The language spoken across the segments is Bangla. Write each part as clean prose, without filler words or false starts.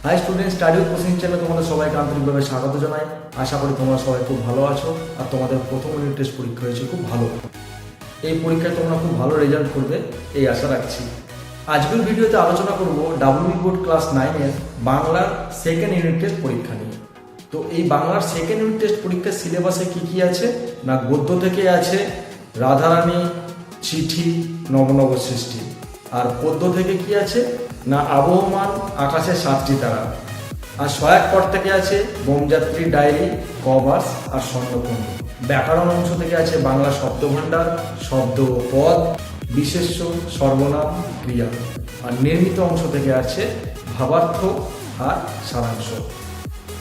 High student, study with coaching চ্যানেলে তোমাদের সবাইকে আন্তরিকভাবে স্বাগত জানাই। আশা করি তোমরা সবাই খুব ভালো আছো আর তোমাদের প্রথম ইউনিট টেস্ট পরীক্ষা হয়েছে খুব ভালো। এই পরীক্ষায় তোমরা খুব ভালো রেজাল্ট করবে এই আশা রাখছি। আজকের ভিডিওতে আলোচনা করব ডাব্লিউবি বোর্ড ক্লাস 9-এর বাংলার সেকেন্ড ইউনিট টেস্ট পরীক্ষা নিয়ে। তো এই বাংলার সেকেন্ড ইউনিট টেস্ট পরীক্ষার সিলেবাসে কি আছে না, গদ্য থেকে আছে রাধারানী, চিঠি, নব সৃষ্টি। আর পদ্য থেকে কি আছে না, আবহমান, আকাশে 7টি তারা। আর সহায়ক পদ থেকে আছে বোমযাত্রী ডায়েরি, কভার্স আর স্বর্ণকুণ্ড। ব্যাকরণ অংশ থেকে আছে বাংলা শব্দভাণ্ডার, শব্দ ও পদ, বিশেষ্য, সর্বনাম, ক্রিয়া। আর নির্মিত অংশ থেকে আছে ভাবার্থ আর সারাংশ।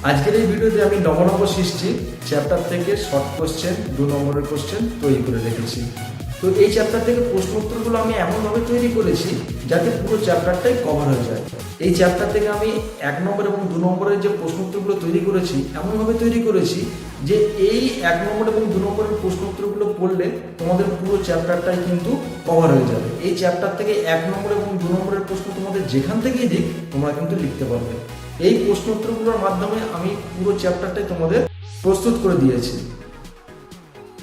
আজকের এই ভিডিওতে আমি নব সৃষ্টি চ্যাপ্টার থেকে শর্ট কোশ্চেন 2 নম্বরের কোশ্চেন তৈরি করে রেখেছি। তো এই চ্যাপ্টার থেকে প্রশ্ন উত্তরগুলো আমি এমনভাবে তৈরি করেছি যাতে পুরো চ্যাপ্টারটাই কভার হয়ে যায়। এই চ্যাপ্টার থেকে আমি 1 নম্বর এবং 2 নম্বরের যে প্রশ্ন উত্তরগুলো তৈরি করেছি এমনভাবে তৈরি করেছি যে এই 1 নম্বর এবং 2 নম্বরের প্রশ্ন উত্তরগুলো পড়লে তোমাদের পুরো চ্যাপ্টারটাই কিন্তু কভার হয়ে যাবে। এই চ্যাপ্টার থেকে 1 নম্বর এবং 2 নম্বরের প্রশ্ন তোমাদের যেখান থেকেই দিক তোমরা কিন্তু লিখতে পারবে। এই প্রশ্ন উত্তরগুলোর মাধ্যমে আমি পুরো চ্যাপ্টারটাই তোমাদের প্রস্তুত করে দিয়েছি।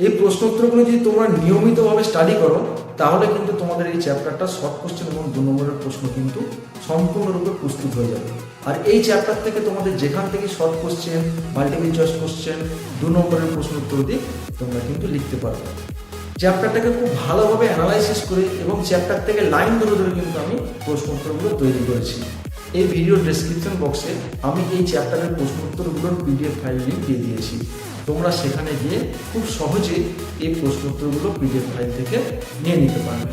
এই প্রশ্ন উত্তরগুলো যদি তোমরা নিয়মিতভাবে স্টাডি করো তাহলে কিন্তু তোমাদের এই চ্যাপ্টারটা শর্ট কোশ্চেন এবং 2 নম্বরের প্রশ্ন কিন্তু সম্পূর্ণরূপে প্রস্তুত হয়ে যাবে। আর এই চ্যাপ্টার থেকে তোমাদের যেখান থেকে short question, multiple choice question, 2 নম্বরের প্রশ্ন উত্তর দিয়ে তোমরা কিন্তু লিখতে পারবে। চ্যাপ্টারটাকে খুব ভালোভাবে অ্যানালাইসিস করে এবং চ্যাপ্টার থেকে লাইন ধরে ধরে কিন্তু আমি প্রশ্ন উত্তরগুলো তৈরি করেছি। এই ভিডিও ডেসক্রিপশন বক্সে আমি এই চ্যাপ্টারের প্রশ্ন উত্তরগুলোর পিডিএফ ফাইল লিঙ্ক দিয়ে দিয়েছি। তোমরা সেখানে গিয়ে খুব সহজে এই প্রশ্ন উত্তরগুলো পিডিএফ ফাইল থেকে নিয়ে নিতে পারবে।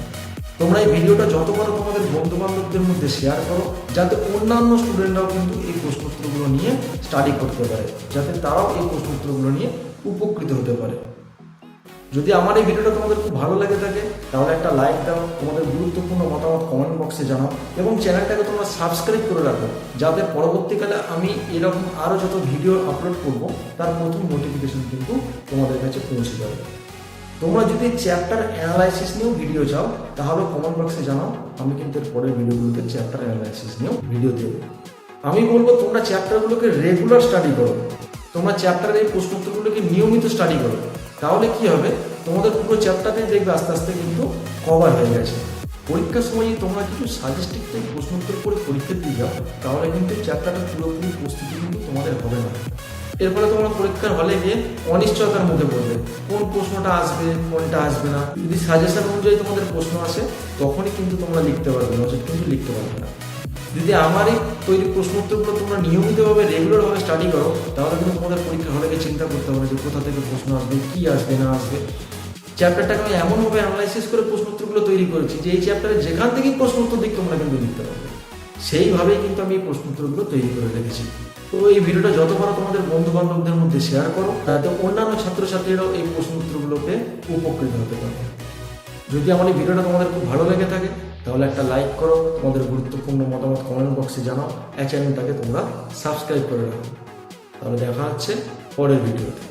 তোমরা এই ভিডিওটা যত পারো তোমাদের বন্ধু বান্ধবদের মধ্যে শেয়ার করো যাতে অন্যান্য স্টুডেন্টরাও কিন্তু এই প্রশ্ন উত্তরগুলো নিয়ে স্টাডি করতে পারে, যাতে তারাও এই প্রশ্ন উত্তরগুলো নিয়ে উপকৃত হতে পারে। যদি আমার এই ভিডিওটা তোমাদের খুব ভালো লেগে থাকে তাহলে একটা লাইক দাও, তোমাদের গুরুত্বপূর্ণ মতামত কমেন্ট বক্সে জানাও এবং চ্যানেলটাকে তোমরা সাবস্ক্রাইব করে রাখো যাতে পরবর্তীকালে আমি এরকম আরও যত ভিডিও আপলোড করব তার প্রথম নোটিফিকেশন কিন্তু তোমাদের কাছে পৌঁছে যাবে। তোমরা যদি চ্যাপ্টার অ্যানালাইসিস নিয়েও ভিডিও চাও তাহলে কমেন্ট বক্সে জানাও, আমি কিন্তু এর পরের ভিডিওগুলোতে চ্যাপ্টার অ্যানালাইসিস নিয়েও ভিডিও দেবো। আমি বলবো তোমরা চ্যাপ্টারগুলোকে রেগুলার স্টাডি করো, তোমরা চ্যাপ্টারের এই প্রশ্ন উত্তরগুলোকে নিয়মিত স্টাডি করো। তাহলে কি হবে, তোমাদের পুরো চ্যাপ্টারটাই দেখবে আস্তে আস্তে কিন্তু কভার হয়ে গেছে। পরীক্ষার সময় তোমরা কিছু সাজেস্টিভ টাইপ প্রশ্ন উত্তর করে পরীক্ষা দিয়ে যাও তাহলে কিন্তু চ্যাপ্টারটা পুরোপুরি প্রস্তুতি কিন্তু তোমাদের হবে না। এর ফলে তোমরা পরীক্ষার হলে গিয়ে অনিশ্চয়তার মধ্যে পড়বে, কোন প্রশ্নটা আসবে কোনটা আসবে না। যদি সাজেশন অনুযায়ী তোমাদের প্রশ্ন আসে তখনই কিন্তু তোমরা লিখতে পারবে, নচেত কিন্তু লিখতে পারবে না। যদি আমার এই তৈরি প্রশ্ন উত্তরগুলো তোমরা নিয়মিতভাবে রেগুলারভাবে স্টাডি করো তাহলে কিন্তু তোমাদের পরীক্ষা হলে গিয়ে চিন্তা করতে হবে যে কোথা থেকে প্রশ্ন আসবে, কি আসবে না আসবে। চ্যাপ্টারটাকে আমি এমনভাবে অ্যানালাইসিস করে প্রশ্ন উত্তরগুলো তৈরি করেছি যে এই চ্যাপ্টারে যেখান থেকেই প্রশ্ন উত্তর দিক তোমরা কিন্তু লিখতে পারবে। সেইভাবেই কিন্তু আমি এই প্রশ্ন উত্তরগুলো তৈরি করে রেখেছি। তো এই ভিডিওটা যত পারো তোমাদের বন্ধু বান্ধবদের মধ্যে শেয়ার করো যাতে অন্যান্য ছাত্রছাত্রীরাও এই প্রশ্ন উত্তরগুলোকে উপকৃত হতে পারে। যদি আমার এই ভিডিওটা তোমাদের খুব ভালো লেগে থাকে তাহলে একটা লাইক করো, তোমাদের গুরুত্বপূর্ণ মতামত কমেন্ট বক্সে জানাও, চ্যানেলটাকে তোমরা সাবস্ক্রাইব করে রাখো। তাহলে দেখা হচ্ছে পরের ভিডিওতে।